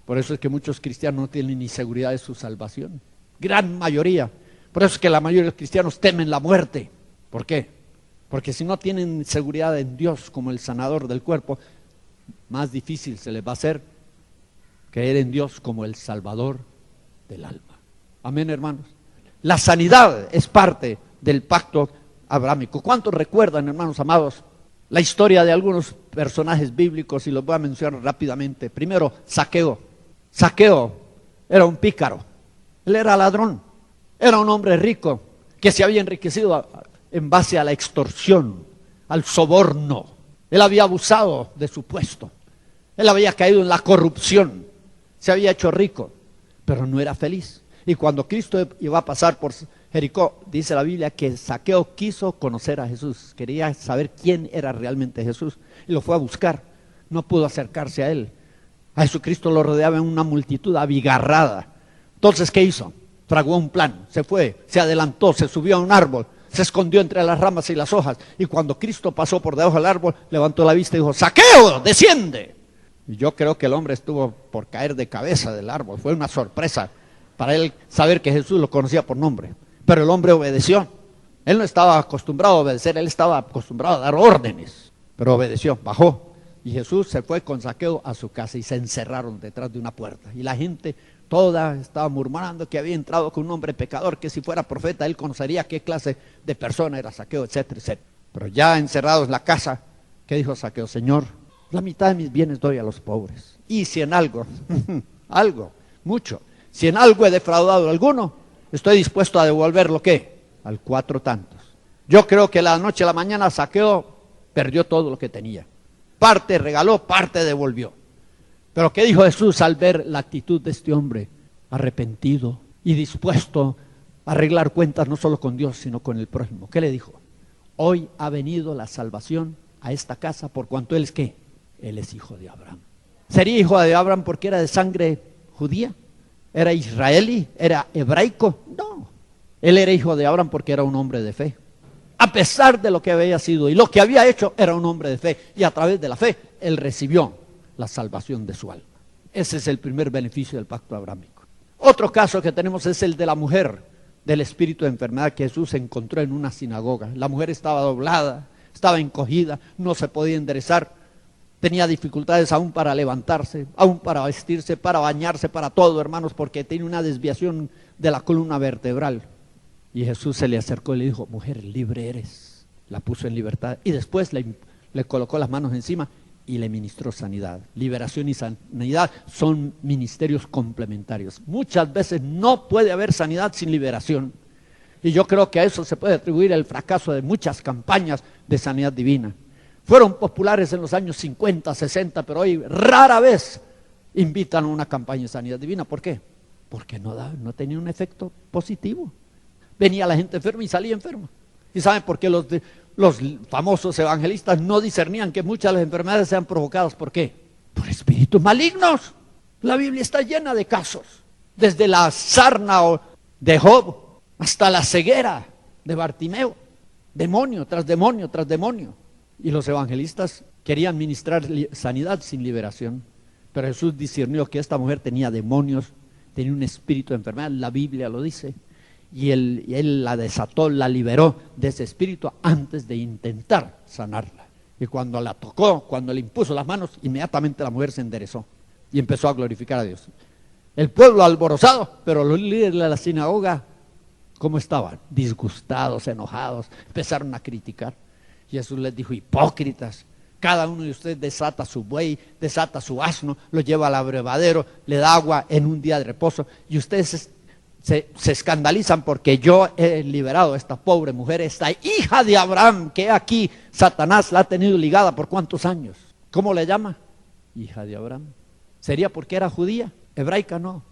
Speaker 1: Por eso es que muchos cristianos no tienen ni seguridad de su salvación. Gran mayoría. Por eso es que la mayoría de los cristianos temen la muerte. ¿Por qué? Porque si no tienen seguridad en Dios como el sanador del cuerpo, más difícil se les va a hacer creer en Dios como el salvador del alma. Amén, hermanos. La sanidad es parte del pacto abrámico. ¿Cuántos recuerdan, hermanos amados, la historia de algunos personajes bíblicos? Y los voy a mencionar rápidamente. Primero, Zaqueo. Zaqueo era un pícaro. Él era ladrón. Era un hombre rico que se había enriquecido en base a la extorsión, al soborno. Él había abusado de su puesto. Él había caído en la corrupción. Se había hecho rico, pero no era feliz. Y cuando Cristo iba a pasar por Jericó, dice la Biblia que Zaqueo quiso conocer a Jesús. Quería saber quién era realmente Jesús. Y lo fue a buscar. No pudo acercarse a él. A Jesucristo lo rodeaba una multitud abigarrada. Entonces, ¿qué hizo? Fraguó un plan. Se fue, se adelantó, se subió a un árbol. Se escondió entre las ramas y las hojas. Y cuando Cristo pasó por debajo del árbol, levantó la vista y dijo: ¡Zaqueo, desciende! Y yo creo que el hombre estuvo por caer de cabeza del árbol. Fue una sorpresa para él saber que Jesús lo conocía por nombre. Pero el hombre obedeció. Él no estaba acostumbrado a obedecer, él estaba acostumbrado a dar órdenes. Pero obedeció, bajó. Y Jesús se fue con Zaqueo a su casa y se encerraron detrás de una puerta. Y la gente toda estaba murmurando que había entrado con un hombre pecador, que si fuera profeta él conocería qué clase de persona era Zaqueo, etcétera, etcétera. Pero ya encerrados en la casa, ¿qué dijo Zaqueo? Señor, la mitad de mis bienes doy a los pobres. Y si en algo, mucho, si en algo he defraudado a alguno, estoy dispuesto a devolverlo, ¿qué? Al 4 tantos. Yo creo que la noche a la mañana Zaqueo perdió todo lo que tenía. Parte regaló, parte devolvió. Pero ¿qué dijo Jesús al ver la actitud de este hombre? Arrepentido y dispuesto a arreglar cuentas no solo con Dios, sino con el prójimo. ¿Qué le dijo? Hoy ha venido la salvación a esta casa por cuanto él es ¿qué? Él es hijo de Abraham. ¿Sería hijo de Abraham porque era de sangre judía? ¿Era israelí? ¿Era hebraico? No. Él era hijo de Abraham porque era un hombre de fe. a pesar de lo que había sido. Y lo que había hecho era un hombre de fe. Y a través de la fe, él recibió la salvación de su alma. Ese es el primer beneficio del pacto abrámico. Otro caso que tenemos es el de la mujer del espíritu de enfermedad que Jesús encontró en una sinagoga. La mujer estaba doblada, estaba encogida, no se podía enderezar, tenía dificultades aún para levantarse, aún para vestirse, para bañarse, para todo, hermanos, porque tenía una desviación de la columna vertebral. Y Jesús se le acercó y le dijo: mujer, libre eres. La puso en libertad y después le colocó las manos encima y le ministró sanidad. Liberación y sanidad son ministerios complementarios. Muchas veces no puede haber sanidad sin liberación. Y yo creo que a eso se puede atribuir el fracaso de muchas campañas de sanidad divina. Fueron populares en los años 50, 60, pero hoy rara vez invitan a una campaña de sanidad divina. ¿Por qué? Porque no tenía un efecto positivo. Venía la gente enferma y salía enferma. ¿Y saben por qué los famosos evangelistas no discernían que muchas de las enfermedades sean provocadas? ¿Por qué? Por espíritus malignos. La Biblia está llena de casos. Desde la sarna de Job hasta la ceguera de Bartimeo. Demonio tras demonio tras demonio. Y los evangelistas querían ministrar sanidad sin liberación. Pero Jesús discernió que esta mujer tenía demonios, tenía un espíritu de enfermedad. La Biblia lo dice. Y él la desató, la liberó de ese espíritu antes de intentar sanarla. Y cuando la tocó, cuando le impuso las manos, inmediatamente la mujer se enderezó y empezó a glorificar a Dios. El pueblo alborozado, pero los líderes de la sinagoga, ¿cómo estaban? Disgustados, enojados, empezaron a criticar. Y Jesús les dijo: hipócritas, cada uno de ustedes desata su buey, desata su asno, lo lleva al abrevadero, le da agua en un día de reposo, y ustedes se escandalizan porque yo he liberado a esta pobre mujer, esta hija de Abraham, que aquí Satanás la ha tenido ligada por ¿cuántos años? ¿Cómo le llama? Hija de Abraham. ¿Sería porque era judía? Hebraica no.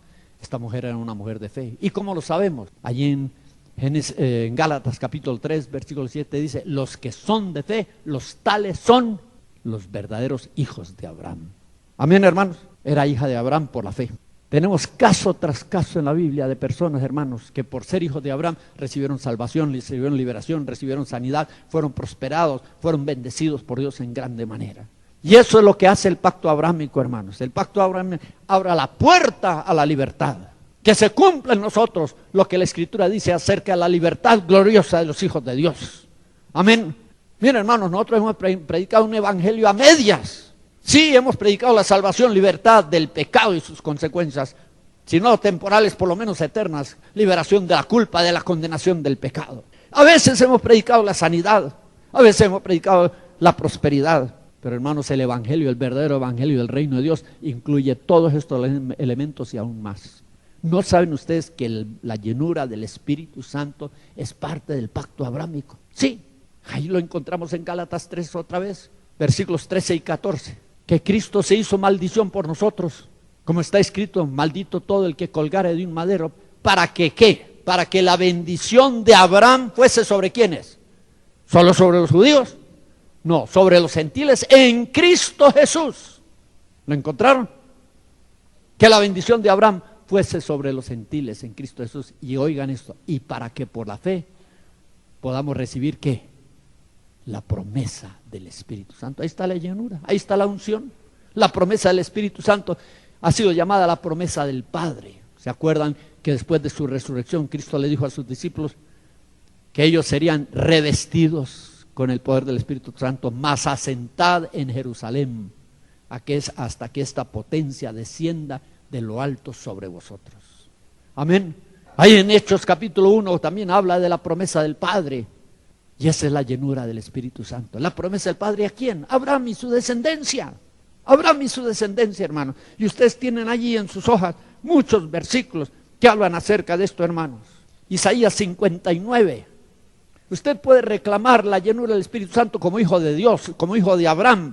Speaker 1: Esta mujer era una mujer de fe. ¿Y cómo lo sabemos? Allí en Gálatas capítulo 3, versículo 7 dice: los que son de fe, los tales son los verdaderos hijos de Abraham. Amén, hermanos. Era hija de Abraham por la fe. Tenemos caso tras caso en la Biblia de personas, hermanos, que por ser hijos de Abraham recibieron salvación, recibieron liberación, recibieron sanidad, fueron prosperados, fueron bendecidos por Dios en grande manera. Y eso es lo que hace el pacto abrámico, hermanos. El pacto abrámico abre la puerta a la libertad. Que se cumpla en nosotros lo que la Escritura dice acerca de la libertad gloriosa de los hijos de Dios. Amén. Miren, hermanos, nosotros hemos predicado un evangelio a medias. Sí, hemos predicado la salvación, libertad del pecado y sus consecuencias, si no temporales, por lo menos eternas, liberación de la culpa, de la condenación del pecado. A veces hemos predicado la sanidad, a veces hemos predicado la prosperidad, pero hermanos, el evangelio, el verdadero evangelio del reino de Dios, incluye todos estos elementos y aún más. ¿No saben ustedes que la llenura del Espíritu Santo es parte del pacto abrámico? Sí, ahí lo encontramos en Gálatas 3 otra vez, versículos 13 y 14. Que Cristo se hizo maldición por nosotros, como está escrito: maldito todo el que colgare de un madero. ¿Para que qué? Para que la bendición de Abraham fuese sobre ¿quiénes? ¿Solo sobre los judíos? No, sobre los gentiles en Cristo Jesús. ¿Lo encontraron? Que la bendición de Abraham fuese sobre los gentiles en Cristo Jesús. Y oigan esto: y para que por la fe podamos recibir ¿qué? La promesa del Espíritu Santo. Ahí está la llenura, ahí está la unción. La promesa del Espíritu Santo ha sido llamada la promesa del Padre. ¿Se acuerdan que después de su resurrección Cristo le dijo a sus discípulos que ellos serían revestidos con el poder del Espíritu Santo, mas asentad en Jerusalén hasta que esta potencia descienda de lo alto sobre vosotros? Amén. Ahí en Hechos capítulo 1 también habla de la promesa del Padre. Y esa es la llenura del Espíritu Santo. La promesa del Padre, ¿a quién? Abraham y su descendencia. Abraham y su descendencia, hermanos. Y ustedes tienen allí en sus hojas muchos versículos que hablan acerca de esto, hermanos. Isaías 59. Usted puede reclamar la llenura del Espíritu Santo como hijo de Dios, como hijo de Abraham,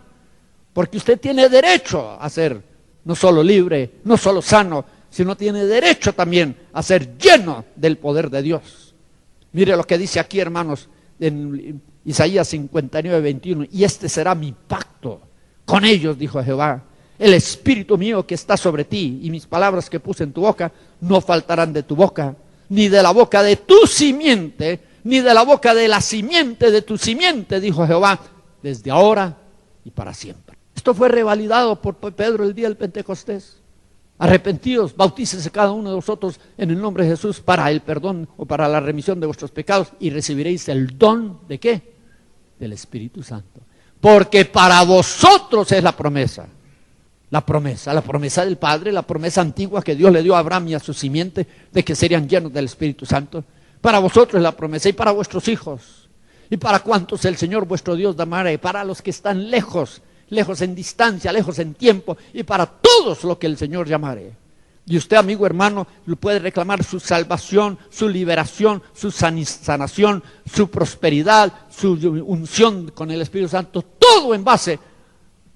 Speaker 1: porque usted tiene derecho a ser no solo libre, no solo sano, sino tiene derecho también a ser lleno del poder de Dios. Mire lo que dice aquí, hermanos, en Isaías 59, 21, y este será mi pacto con ellos, dijo Jehová: el Espíritu mío que está sobre ti, y mis palabras que puse en tu boca no faltarán de tu boca, ni de la boca de tu simiente ni de la boca de la simiente de tu simiente, dijo Jehová, desde ahora y para siempre. Esto fue revalidado por Pedro el día del Pentecostés. Arrepentidos, bautícese cada uno de vosotros en el nombre de Jesús para el perdón o para la remisión de vuestros pecados y recibiréis el don ¿de qué? Del Espíritu Santo. Porque para vosotros es la promesa del Padre, la promesa antigua que Dios le dio a Abraham y a su simiente de que serían llenos del Espíritu Santo. Para vosotros es la promesa y para vuestros hijos y para cuantos el Señor vuestro Dios damare, para los que están lejos en distancia, lejos en tiempo, y para todos lo que el Señor llamare. Y usted, amigo hermano, puede reclamar su salvación, su liberación, su sanación, su prosperidad, su unción con el Espíritu Santo, todo en base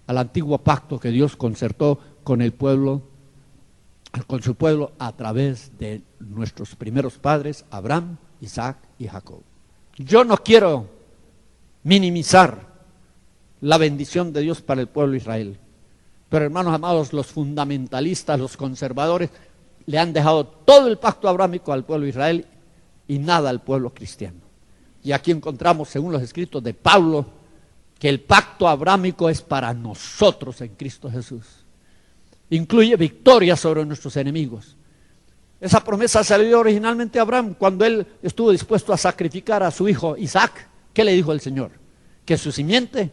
Speaker 1: al antiguo pacto que Dios concertó con el pueblo, con su pueblo a través de nuestros primeros padres, Abraham, Isaac y Jacob. Yo no quiero minimizar la bendición de Dios para el pueblo de Israel. Pero hermanos amados, los fundamentalistas, los conservadores, le han dejado todo el pacto abrámico al pueblo de Israel y nada al pueblo cristiano. Y aquí encontramos, según los escritos de Pablo, que el pacto abrámico es para nosotros en Cristo Jesús. Incluye victoria sobre nuestros enemigos. Esa promesa salió originalmente a Abraham cuando él estuvo dispuesto a sacrificar a su hijo Isaac. ¿Qué le dijo el Señor? Que su simiente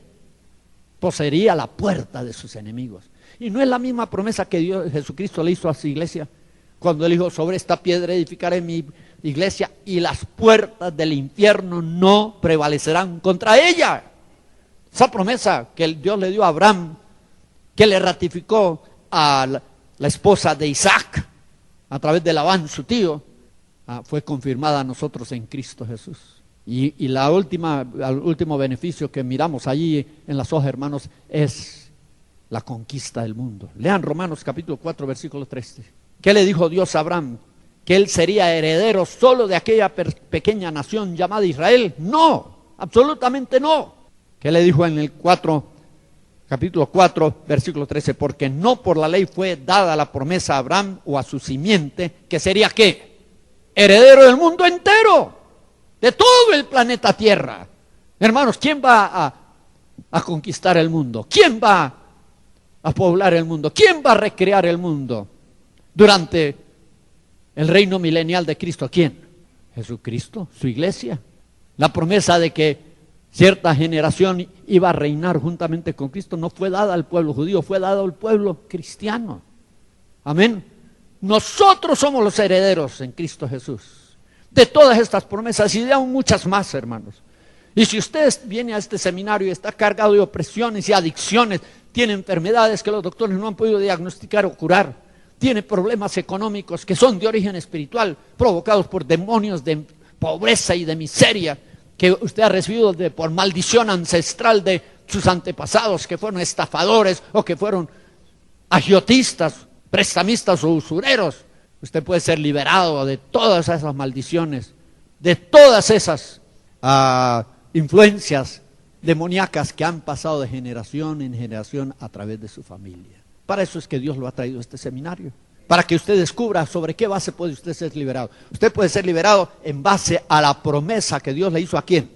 Speaker 1: poseería la puerta de sus enemigos. Y no es la misma promesa que Jesucristo le hizo a su iglesia cuando él dijo: sobre esta piedra edificaré mi iglesia y las puertas del infierno no prevalecerán contra ella. Esa promesa que Dios le dio a Abraham, que le ratificó a la esposa de Isaac a través de Labán, su tío, fue confirmada a nosotros en Cristo Jesús. Y el último beneficio que miramos allí en las hojas, hermanos, es la conquista del mundo. Lean Romanos capítulo 4, versículo 13. ¿Qué le dijo Dios a Abraham? ¿Que él sería heredero solo de aquella pequeña nación llamada Israel? No, absolutamente no. ¿Qué le dijo en el capítulo 4, versículo 13? Porque no por la ley fue dada la promesa a Abraham o a su simiente, que sería ¿qué? Heredero del mundo entero, de todo el planeta Tierra. Hermanos, ¿quién va a conquistar el mundo? ¿Quién va a poblar el mundo? ¿Quién va a recrear el mundo durante el reino milenial de Cristo? ¿Quién? Jesucristo, su iglesia. La promesa de que cierta generación iba a reinar juntamente con Cristo no fue dada al pueblo judío, fue dada al pueblo cristiano. Amén. Nosotros somos los herederos en Cristo Jesús de todas estas promesas y de aún muchas más, hermanos. Y si usted viene a este seminario y está cargado de opresiones y adicciones, tiene enfermedades que los doctores no han podido diagnosticar o curar, tiene problemas económicos que son de origen espiritual, provocados por demonios de pobreza y de miseria, que usted ha recibido por maldición ancestral de sus antepasados, que fueron estafadores o que fueron agiotistas, prestamistas o usureros, usted puede ser liberado de todas esas maldiciones, de todas esas influencias demoníacas que han pasado de generación en generación a través de su familia. Para eso es que Dios lo ha traído a este seminario, para que usted descubra sobre qué base puede usted ser liberado. Usted puede ser liberado en base a la promesa que Dios le hizo ¿a quién?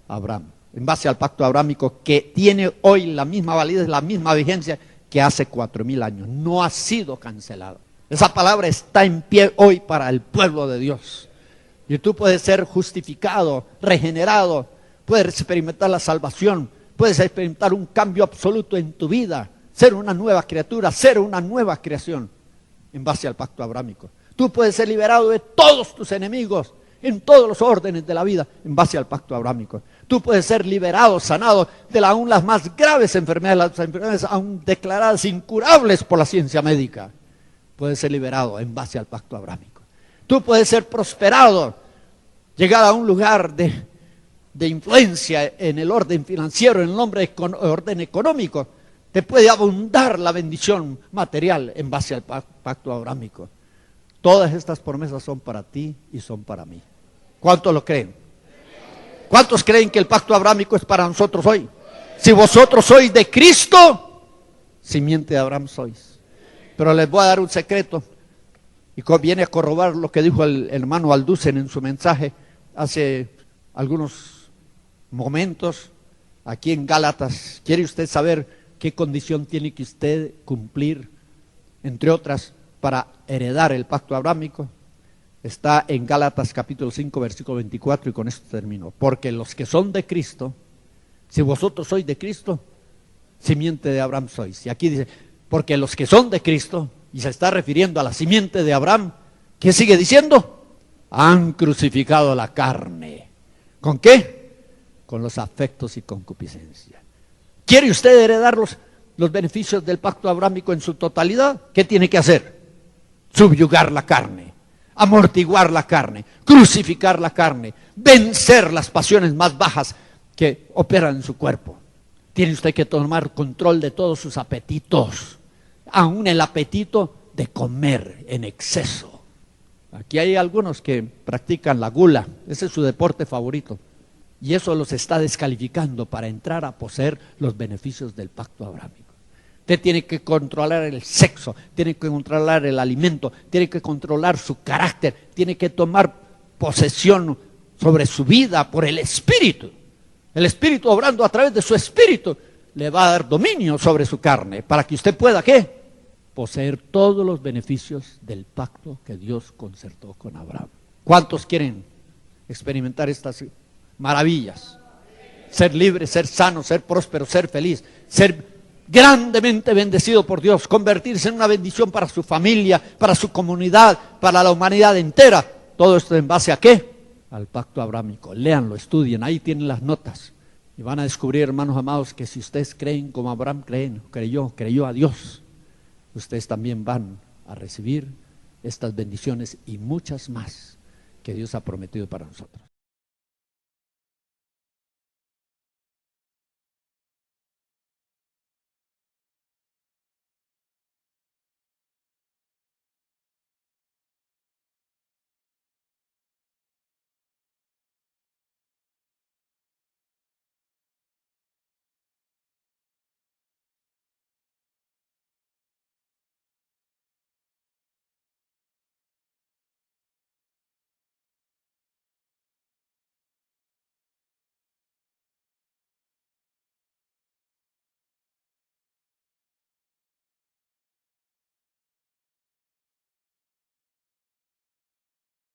Speaker 1: A Abraham, en base al pacto abrámico que tiene hoy la misma validez, la misma vigencia que hace 4,000 años. No ha sido cancelado. Esa palabra está en pie hoy para el pueblo de Dios. Y tú puedes ser justificado, regenerado, puedes experimentar la salvación, puedes experimentar un cambio absoluto en tu vida, ser una nueva criatura, ser una nueva creación en base al pacto abrámico. Tú puedes ser liberado de todos tus enemigos en todos los órdenes de la vida en base al pacto abrámico. Tú puedes ser liberado, sanado de aún las más graves enfermedades, las enfermedades aún declaradas incurables por la ciencia médica. Puedes ser liberado en base al pacto abrámico. Tú puedes ser prosperado, llegar a un lugar de influencia en el orden financiero, en el orden económico. Te puede abundar la bendición material en base al pacto abrámico. Todas estas promesas son para ti y son para mí. ¿Cuántos lo creen? ¿Cuántos creen que el pacto abrámico es para nosotros hoy? Si vosotros sois de Cristo, simiente de Abraham sois. Pero les voy a dar un secreto, y viene a corroborar lo que dijo el hermano Alducen en su mensaje. hace algunos momentos aquí en Gálatas. ¿Quiere usted saber qué condición tiene que usted cumplir, entre otras, para heredar el pacto abrámico? Está en Gálatas capítulo 5, versículo 24, y con esto termino. Porque los que son de Cristo, si vosotros sois de Cristo, simiente de Abraham sois. Y aquí dice, porque los que son de Cristo, y se está refiriendo a la simiente de Abraham, ¿qué sigue diciendo? Han crucificado la carne. ¿Con qué? Con los afectos y concupiscencia. ¿Quiere usted heredar los beneficios del pacto abrámico en su totalidad? ¿Qué tiene que hacer? Subyugar la carne, amortiguar la carne, crucificar la carne, vencer las pasiones más bajas que operan en su cuerpo. Tiene usted que tomar control de todos sus apetitos, aún el apetito de comer en exceso. Aquí hay algunos que practican la gula, ese es su deporte favorito, y eso los está descalificando para entrar a poseer los beneficios del pacto abrámico. Usted tiene que controlar el sexo, tiene que controlar el alimento, tiene que controlar su carácter, tiene que tomar posesión sobre su vida por el Espíritu. El Espíritu, obrando a través de su Espíritu, le va a dar dominio sobre su carne, para que usted pueda, ¿qué? Poseer todos los beneficios del pacto que Dios concertó con Abraham. ¿Cuántos quieren experimentar estas maravillas? Ser libre, ser sano, ser próspero, ser feliz, ser grandemente bendecido por Dios, convertirse en una bendición para su familia, para su comunidad, para la humanidad entera. Todo esto en base a ¿qué? Al pacto abrámico. Léanlo, estudien, ahí tienen las notas. Y van a descubrir, hermanos amados, que si ustedes creen como Abraham creyó a Dios, ustedes también van a recibir estas bendiciones y muchas más que Dios ha prometido para nosotros.